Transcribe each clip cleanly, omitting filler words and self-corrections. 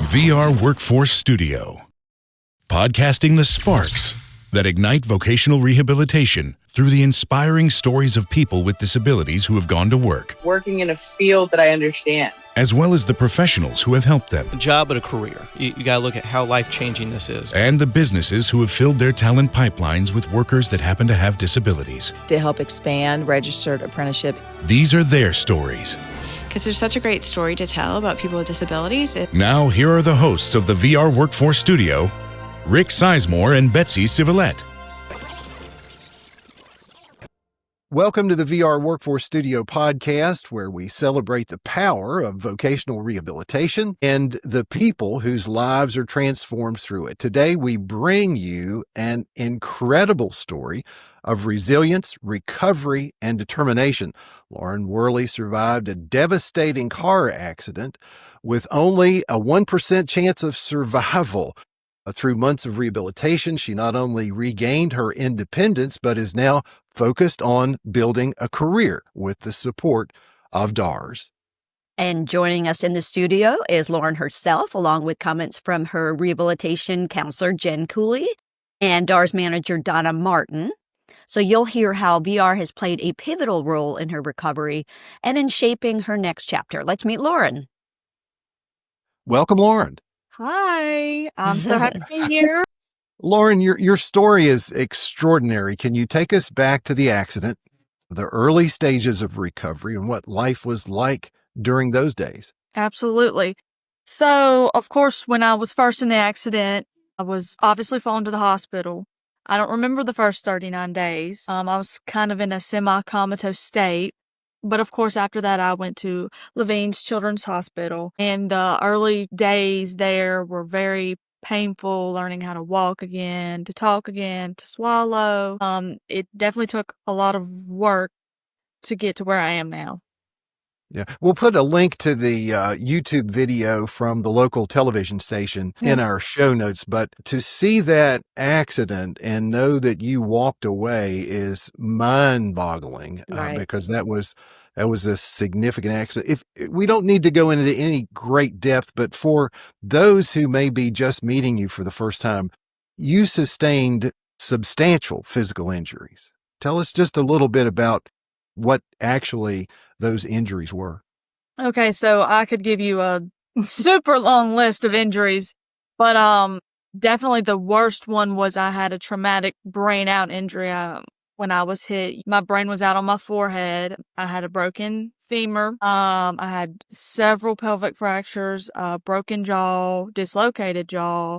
VR Workforce Studio, podcasting the sparks that ignite vocational rehabilitation through the inspiring stories of people with disabilities who have gone to work, working in a field that I understand, as well as the professionals who have helped them. A job and a career. You got to look at how life-changing this is. And the businesses who have filled their talent pipelines with workers that happen to have disabilities. To help expand registered apprenticeship. These are their stories. Because there's such a great story to tell about people with disabilities. Now, here are the hosts of the VR Workforce Studio, Rick Sizemore and Betsy Civilette. Welcome to the VR Workforce Studio podcast, where we celebrate the power of vocational rehabilitation and the people whose lives are transformed through it. Today, we bring you an incredible story of resilience, recovery, and determination. Lauren Worley survived a devastating car accident with only a 1% chance of survival. Through months of rehabilitation, she not only regained her independence, but is now focused on building a career with the support of DARS. And joining us in the studio is Lauren herself, along with comments from her rehabilitation counselor, Gen Cooley, and DARS manager, Donna Martin. So you'll hear how VR has played a pivotal role in her recovery and in shaping her next chapter. Let's meet Lauren. Welcome, Lauren. Hi, I'm so happy to be here. Lauren, your story is extraordinary. Can you take us back to the accident, the early stages of recovery, and what life was like during those days? Absolutely. So, of course, when I was first in the accident, I was obviously flown to the hospital. I don't remember the first 39 days. I was kind of in a semi-comatose state. But of course, after that, I went to Levine's Children's Hospital, and the early days there were very painful, learning how to walk again, to talk again, to swallow. It definitely took a lot of work to get to where I am now. Yeah, we'll put a link to the YouTube video from the local television station in our show notes. But to see that accident and know that you walked away is mind-boggling, Right. because that was a significant accident. If we don't need to go into any great depth, but for those who may be just meeting you for the first time, you sustained substantial physical injuries. Tell us just a little bit about what actually those injuries were. Okay, so I could give you a super long list of injuries, but definitely the worst one was I had a traumatic brain out injury. When I was hit, my brain was out on my forehead. I had a broken femur. I had several pelvic fractures, broken jaw, dislocated jaw.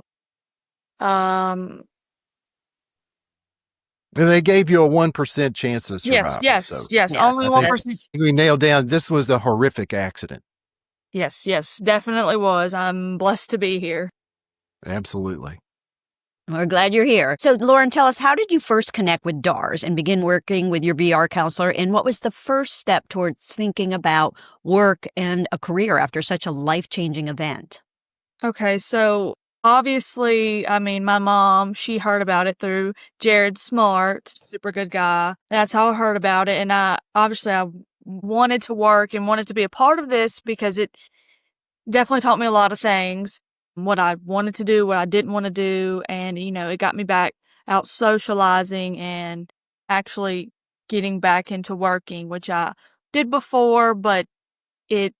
And they gave you a 1% chance of survival. Yes, Yeah, only 1%. We nailed down, this was a horrific accident. Yes, definitely was. I'm blessed to be here. Absolutely. We're glad you're here. So, Lauren, tell us, how did you first connect with DARS and begin working with your VR counselor? And what was the first step towards thinking about work and a career after such a life-changing event? Okay, so obviously, I mean, my mom, she heard about it through Jared Smart, super good guy. That's how I heard about it. And I wanted to work and wanted to be a part of this because it definitely taught me a lot of things, what I wanted to do, what I didn't want to do. And, it got me back out socializing and actually getting back into working, which I did before, but it,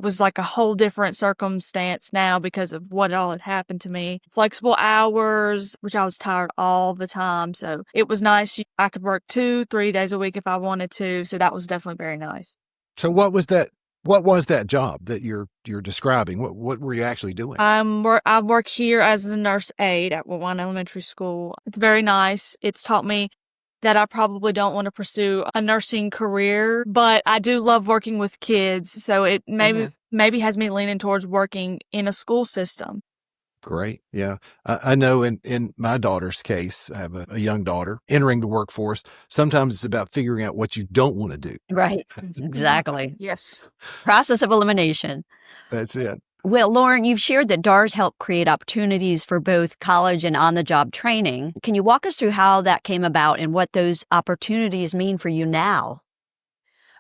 was like a whole different circumstance now because of what all had happened to me. Flexible hours, which I was tired all the time. So it was nice. I could work 2-3 days a week if I wanted to. So that was definitely very nice. So what was that job that you're describing? What were you actually doing? I work here as a nurse aide at Woodlawn Elementary School. It's very nice. It's taught me that I probably don't want to pursue a nursing career, but I do love working with kids. So it maybe has me leaning towards working in a school system. Great. Yeah. I know in my daughter's case, I have a young daughter entering the workforce. Sometimes it's about figuring out what you don't want to do. Right. Exactly. Yes. Process of elimination. That's it. Well, Lauren, you've shared that DARS helped create opportunities for both college and on-the-job training. Can you walk us through how that came about and what those opportunities mean for you now?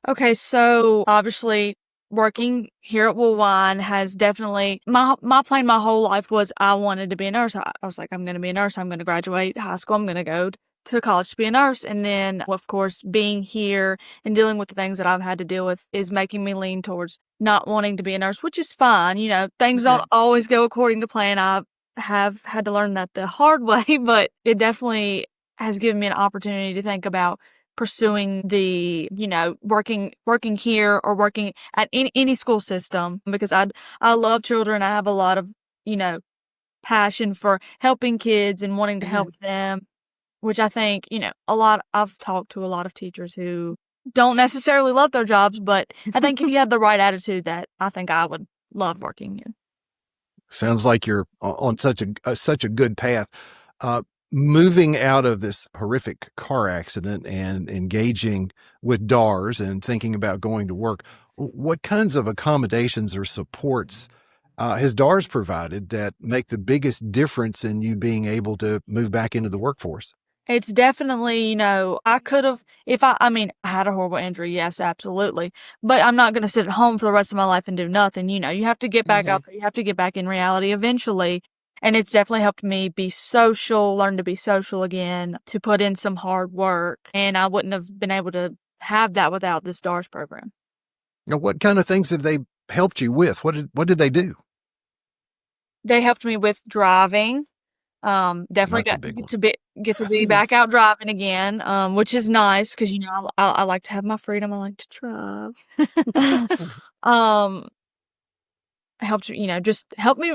Okay, so obviously working here at Woolwine has definitely, my plan my whole life was I wanted to be a nurse. I was like, I'm going to be a nurse. I'm going to graduate high school. I'm going to go to college to be a nurse. And then, of course, being here and dealing with the things that I've had to deal with is making me lean towards not wanting to be a nurse, which is fine. You know, things don't always go according to plan. I have had to learn that the hard way, but it definitely has given me an opportunity to think about pursuing the, you know, working here or working at any school system, because I love children. I have a lot of, you know, passion for helping kids and wanting to help them, which I think, you know, I've talked to a lot of teachers who don't necessarily love their jobs, but I think if you have the right attitude, that I think I would love working here. Sounds like you're on such a good path. Moving out of this horrific car accident and engaging with DARS and thinking about going to work, what kinds of accommodations or supports has DARS provided that make the biggest difference in you being able to move back into the workforce? It's definitely, you know, I could have, I mean, I had a horrible injury. Yes, absolutely. But I'm not going to sit at home for the rest of my life and do nothing. You know, you have to get back out there. You have to get back in reality eventually. And it's definitely helped me be social, learn to be social again, to put in some hard work. And I wouldn't have been able to have that without this DARS program. Now, what kind of things have they helped you with? What did they do? They helped me with driving. Definitely get to be back out driving again, which is nice because, you know, I like to have my freedom. I like to drive. Helped, you know, just help me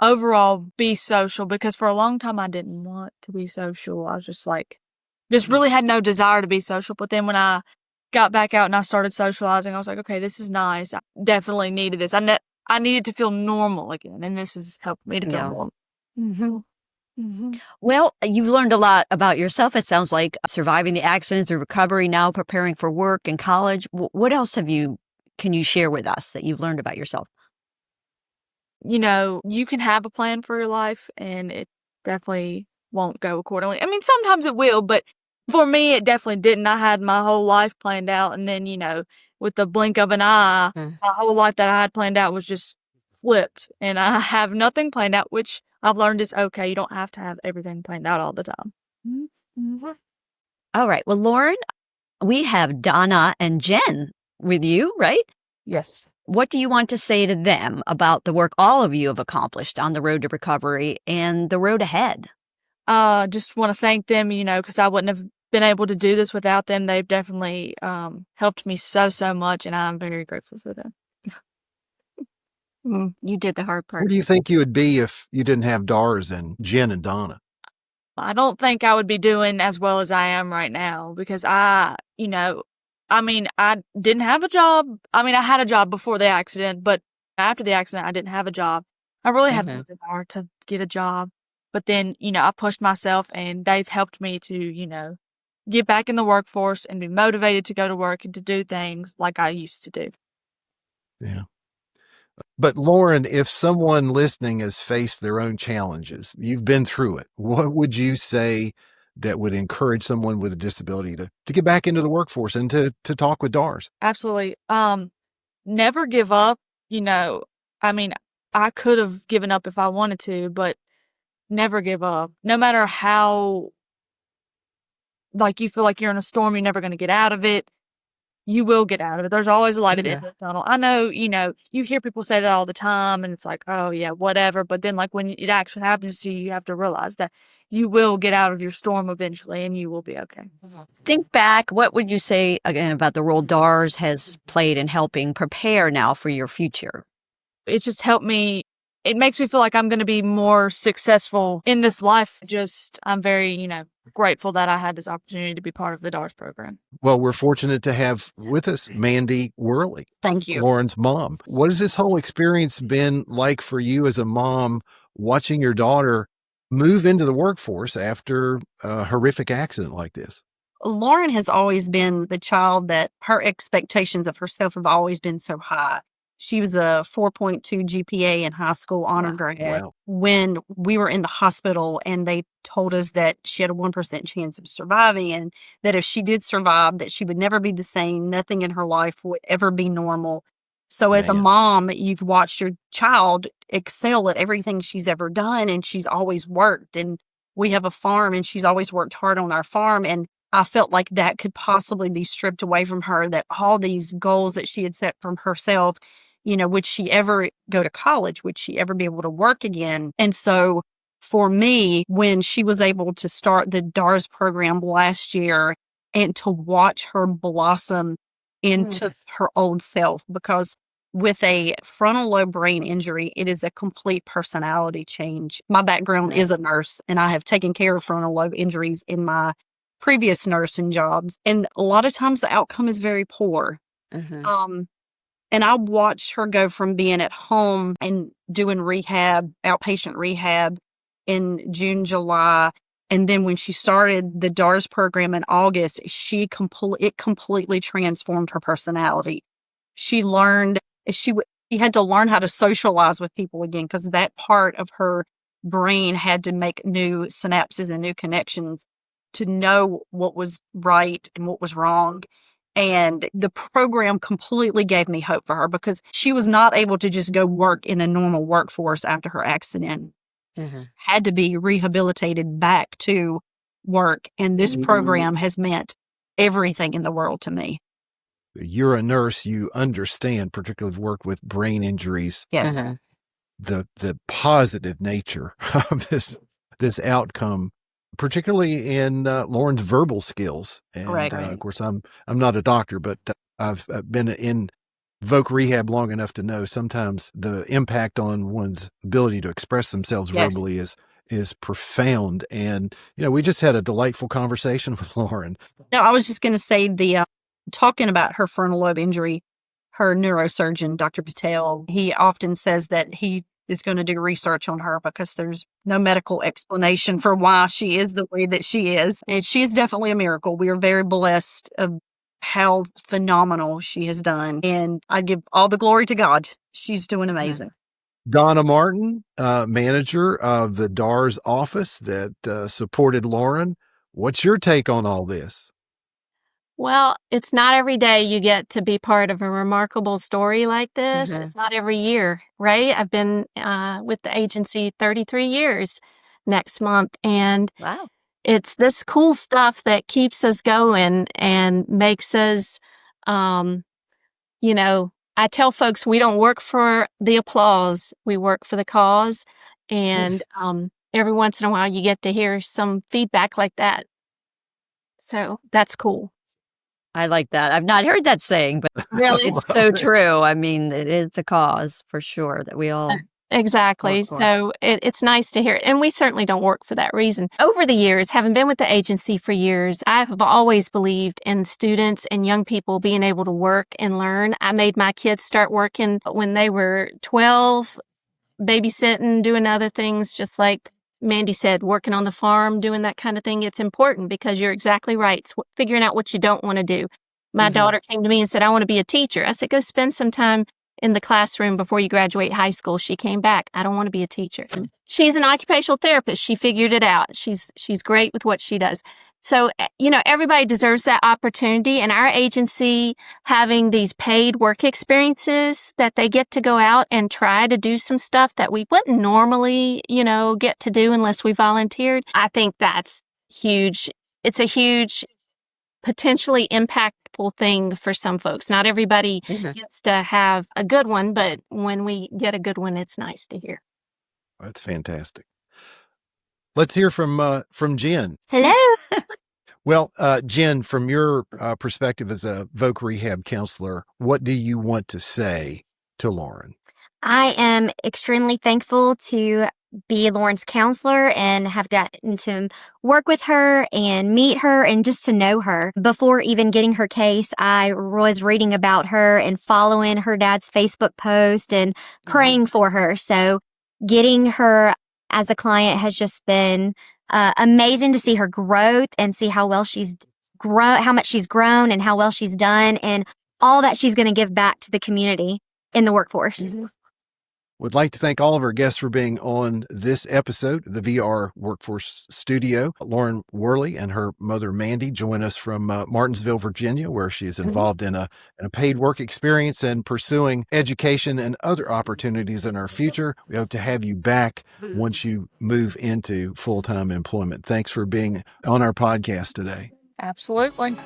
overall be social, because for a long time I didn't want to be social. I was just like, just really had no desire to be social. But then when I got back out and I started socializing, I was like, okay, this is nice. I definitely needed this. I needed to feel normal again, and this has helped me to feel normal. Well, you've learned a lot about yourself. It sounds like surviving the accidents, the recovery, now preparing for work and college. What else can you share with us that you've learned about yourself? You know, you can have a plan for your life and it definitely won't go accordingly. I mean, sometimes it will, but for me, it definitely didn't. I had my whole life planned out, and then, you know, with the blink of an eye, my whole life that I had planned out was just flipped, and I have nothing planned out, which I've learned is okay. You don't have to have everything planned out all the time. All right. Well, Lauren, we have Donna and Jen with you, right? Yes. What do you want to say to them about the work all of you have accomplished on the road to recovery and the road ahead? Just want to thank them, you know, because I wouldn't have been able to do this without them. They've definitely helped me so much, and I'm very grateful for them. You did the hard part. Where do you think you would be if you didn't have DARS and Jen and Donna? I don't think I would be doing as well as I am right now, because you know, I mean, I didn't have a job. I mean, I had a job before the accident, but after the accident, I didn't have a job. I really had no desire to get a job. But then, you know, I pushed myself, and they've helped me to, you know, get back in the workforce and be motivated to go to work and to do things like I used to do. Yeah. But Lauren, if someone listening has faced their own challenges, you've been through it, what would you say that would encourage someone with a disability to get back into the workforce and to talk with DARS? Absolutely. Never give up. You know, I mean, I could have given up if I wanted to, but never give up. No matter how, like, you feel like you're in a storm, you're never going to get out of it. You will get out of it. There's always a light at the end of the tunnel. I know, you know, you hear people say that all the time, and it's like, oh yeah, whatever. But then, like, when it actually happens to you, you have to realize that you will get out of your storm eventually, and you will be okay. Think back. What would you say again about the role DARS has played in helping prepare now for your future? It's just helped me. It makes me feel like I'm going to be more successful in this life. I'm very, you know, grateful that I had this opportunity to be part of the DARS program. Well, we're fortunate to have with us Mandy Worley. Thank you. Lauren's mom. What has this whole experience been like for you as a mom, watching your daughter move into the workforce after a horrific accident like this? Lauren has always been the child that her expectations of herself have always been so high. She was a 4.2 GPA in high school, honor grad. Wow. When we were in the hospital and they told us that she had a 1% chance of surviving, and that if she did survive, that she would never be the same. Nothing in her life would ever be normal. So as a Man. mom, you've watched your child excel at everything she's ever done, and she's always worked. And we have a farm, and she's always worked hard on our farm. And I felt like that could possibly be stripped away from her, that all these goals that she had set from herself, would she ever go to college? Would she ever be able to work again? And so for me, when she was able to start the DARS program last year and to watch her blossom into her old self, because with a frontal lobe brain injury, it is a complete personality change. My background is a nurse, and I have taken care of frontal lobe injuries in my previous nursing jobs. And a lot of times the outcome is very poor. And I watched her go from being at home and doing rehab, outpatient rehab in June, July. And then when she started the DARS program in August, it completely transformed her personality. She learned, she had to learn how to socialize with people again, because that part of her brain had to make new synapses and new connections to know what was right and what was wrong. And the program completely gave me hope for her, because she was not able to just go work in a normal workforce after her accident. Had to be rehabilitated back to work. And this program has meant everything in the world to me. You're a nurse. You understand, particularly work with brain injuries. Yes. The positive nature of this outcome, particularly in Lauren's verbal skills. And Correct. Of course, I'm not a doctor, but I've been in voc rehab long enough to know sometimes the impact on one's ability to express themselves verbally is profound. And we just had a delightful conversation with Lauren. No, I was just going to say talking about her frontal lobe injury, her neurosurgeon, Dr. Patel, he often says that he is going to do research on her, because there's no medical explanation for why she is the way that she is. And she is definitely a miracle. We are very blessed of how phenomenal she has done. And I give all the glory to God. She's doing amazing. Donna Martin, manager of the DARS office that supported Lauren. What's your take on all this? Well, it's not every day you get to be part of a remarkable story like this. It's not every year, right? I've been with the agency 33 years next month. And Wow. it's this cool stuff that keeps us going and makes us, I tell folks we don't work for the applause. We work for the cause. And every once in a while you get to hear some feedback like that. So that's cool. I like that. I've not heard that saying, but Really? it's so true. I mean, it is the cause for sure that we all Exactly. work for. So it's nice to hear it. And we certainly don't work for that reason. Over the years, having been with the agency for years, I have always believed in students and young people being able to work and learn. I made my kids start working when they were 12, babysitting, doing other things, just like Mandy said, working on the farm, doing that kind of thing. It's important, because you're exactly right. It's figuring out what you don't want to do. My daughter came to me and said, I want to be a teacher. I said, go spend some time in the classroom before you graduate high school. She came back. I don't want to be a teacher. She's an occupational therapist. She figured it out. She's great with what she does. So, everybody deserves that opportunity. And our agency having these paid work experiences that they get to go out and try to do some stuff that we wouldn't normally, get to do unless we volunteered. I think that's huge. It's a huge, potentially impactful thing for some folks. Not everybody gets to have a good one, but when we get a good one, it's nice to hear. That's fantastic. Let's hear from Jen. Hello. Well, Jen, from your perspective as a voc rehab counselor, what do you want to say to Lauren? I am extremely thankful to be Lauren's counselor and have gotten to work with her and meet her and just to know her. Before even getting her case, I was reading about her and following her dad's Facebook post and praying for her. So getting her as a client has just been amazing to see her growth and see how well she's grown, how much she's grown and how well she's done and all that she's going to give back to the community in the workforce. Would like to thank all of our guests for being on this episode of the VR Workforce Studio. Lauren Worley and her mother, Mandy, join us from Martinsville, Virginia, where she is involved in a paid work experience and pursuing education and other opportunities in our future. We hope to have you back once you move into full-time employment. Thanks for being on our podcast today. Absolutely.